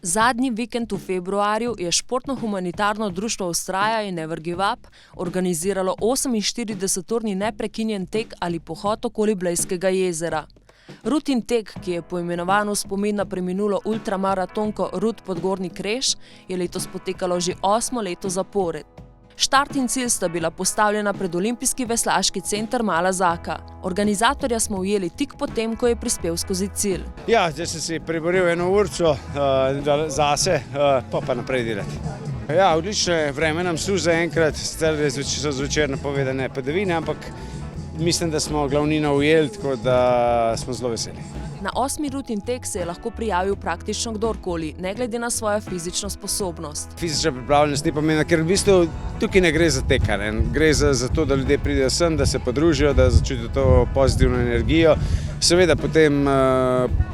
Zadnji vikend v februarju je športno-humanitarno društvo Vztraja in Never Give Up organiziralo 48-urni neprekinjen tek ali pohod okoli Blejskega jezera. Rutin tek, ki je poimenovan v spomin na preminulo ultramaratonko Rut Podgorni Kreš, je letos potekalo že 8. leto zapored. Štart in cilj sta bila postavljena pred Olimpijski veslaški center Mala Zaka. Organizatorja smo ujeli tik potem, ko je prispel skozi cilj. Ja, zdaj sem si priboril eno urco zase, pa naprej delati. Ja, odlično je, vreme nam služi zaenkrat, sicer so zvečer napovedane padavine, ampak mislim, da smo glavnino ujeli, tako da smo zelo veseli. Na 8. rutin tek se je lahko prijavil praktično kdorkoli, ne glede na svojo fizično sposobnost. Fizična pripravljenost ni pomembna, ker v bistvu tukaj ne gre za tekanje. Gre za to, da ljudje pridejo sem, da se podružijo, da začutijo to pozitivno energijo. Seveda potem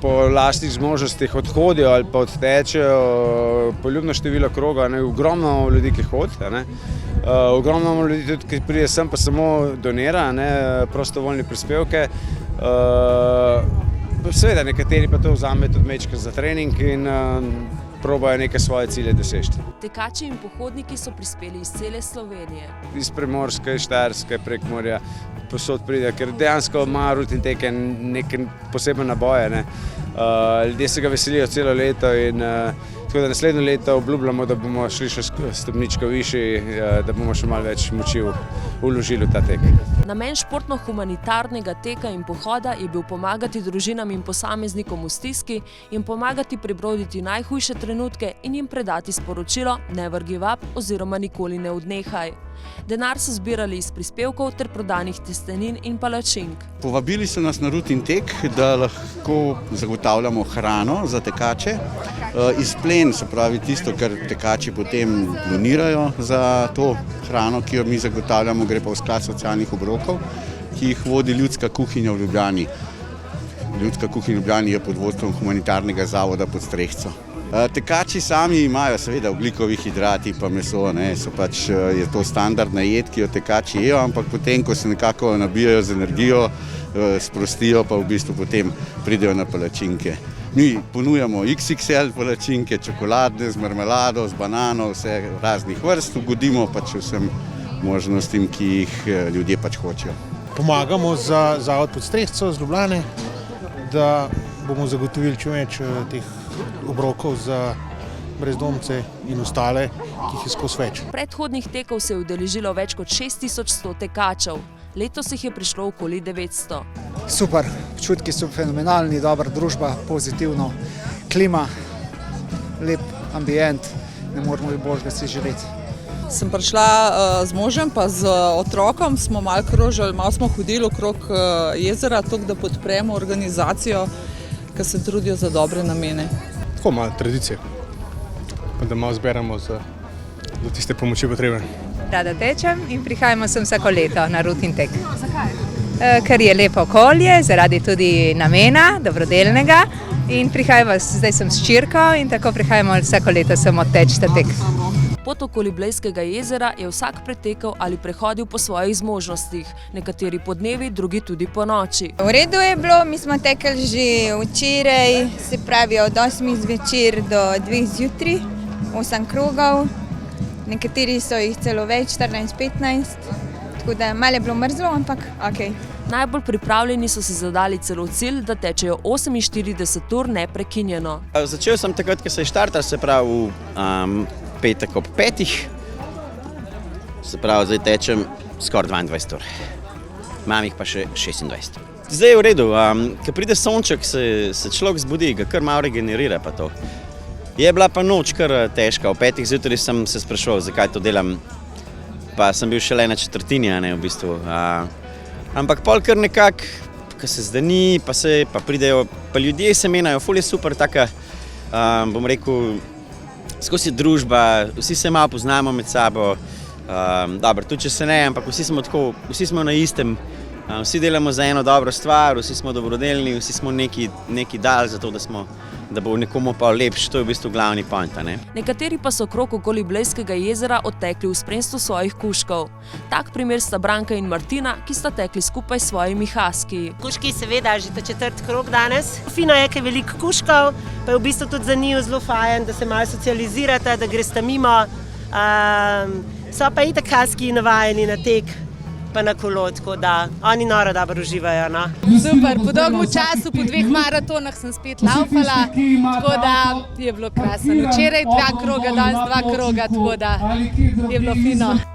po lastnih zmožnostih odhodijo ali pa odtečejo poljubno število kroga. Ogromno ljudi, ki hodi. Ogromno ljudi tudi, ki pride sem, pa samo donira prostovoljne prispevke. Seveda, nekateri pa to vzamejo tudi majčkeno za trening in probajo neke svoje cilje doseči. Tekači in pohodniki so prispeli iz cele Slovenije. Iz Primorske, Štajerske, Prekmurja, povsod pride, ker dejansko ima rutin tek nekaj poseben naboj. Ljudje se ga veselijo celo leto in tako da naslednje leto obljubljamo, da bomo šli še stopničko višji, da bomo še malo več moči vložili v ta tek. Namen športno-humanitarnega teka in pohoda je bil pomagati družinam in posameznikom v stiski in pomagati prebroditi najhujše trenutke in jim predati sporočilo Never Give Up oziroma nikoli ne odnehaj. Denar so zbirali iz prispevkov ter prodanih testenin in palačink. Povabili so nas na rutin tek, da lahko zagotavljamo hrano za tekače. Izplen, se pravi tisto, kar tekači potem donirajo za to hrano, ki jo mi zagotavljamo, gre pa v sklad socialnih obrokov, ki jih vodi Ljudska kuhinja v Ljubljani. Ljudska kuhinja v Ljubljani je pod vodstvom humanitarnega zavoda pod Strehco. Tekači sami imajo seveda ogljikovi hidrati pa meso, je to standardna jed, ki jo tekači jejo, ampak potem, ko se nekako nabijajo z energijo, sprostijo, pa v bistvu potem pridejo na palačinke. Mi ponujamo XXL palačinke, čokoladne, z marmelado, z banano, vse raznih vrst, ugodimo pač vsem možnostim, ki jih ljudje pač hočejo. Pomagamo za zavod pod Strehco z Ljubljane, da bomo zagotovili čim več teh obrokov za brezdomce in ostale, ki jih je skozi več. Predhodnih tekov se je udeležilo več kot 6100 tekačev. Letos jih je prišlo okoli 900. Super, občutki so fenomenalni, dobra družba, pozitivno, klima, lep ambient, ne moremo bi boljšega si želeti. Sem prišla z možem pa z otrokom, smo malo krožili, malo smo hodili okrog jezera, tako da podpremo organizacijo, ki se trudijo za dobre namene. Tako malo tradicije, pa da malo zberemo za tiste pomoči potrebne. Rada tečem in prihajamo sem vsako leto na rutin tek. Zakaj? Ker je lepo okolje, zaradi tudi namena, dobrodelnega in prihajamo, zdaj sem s hčerko in tako prihajamo vsako leto sem odteč ta tek. Pot okoli Blejskega jezera je vsak pretekel ali prehodil po svojih zmožnostih, nekateri po dnevi, drugi tudi po noči. V redu je bilo, mi smo tekli že včeraj, se pravi od 8 zvečer do 2 zjutraj, 8 krogov, nekateri so jih celo več, 14-15, tako da malo je bilo mrzlo, ampak ok. Najbolj pripravljeni so si zadali celo cilj, da tečejo 48 ur neprekinjeno. Začel sem takrat, ko se je štartal, se pravi petek ob 5. Se pravi, zdaj tečem skoraj 22 ur. Imam jih pa še 26. Zdaj je v redu, ko pride sonček, se človek zbudi, ga kar malo regenerira pa to. Je bila pa noč kar težka, ob 5 zjutraj sem se spraševal, zakaj to delam, pa sem bil šele na četrtini, v bistvu. Ampak pol kar nekako, ko se zdani, pa pridejo, pa ljudje se menjajo, ful je super, taka, bom rekel, skozi družba, vsi se malo poznamo med sabo, dobro, tudi če se ne, ampak vsi smo na istem, vsi delamo za eno dobro stvar, vsi smo dobrodelni, vsi smo neki dali za to, da smo da bo nekomu pa lepše, to je v bistvu glavni point. Nekateri pa so krog okoli Blejskega jezera odtekli v spremstvu svojih kužkov. Tak primer sta Branka in Martina, ki sta tekli skupaj s svojimi husky. Kužki seveda že ta 4. krog danes. Fino je, ker je veliko kužkov, pa je v bistvu tudi za njih zelo fajn, da se malo socializirate, da greste mimo. So pa itak husky navajeni na tek pa na kolo, tako da oni noro dobro uživajo. No? Super, po dolgem času, po 2 maratonah sem spet laufala, tako da je bilo krasno. Včeraj 2 kroga, danes 2 kroga, tako da je bilo fino.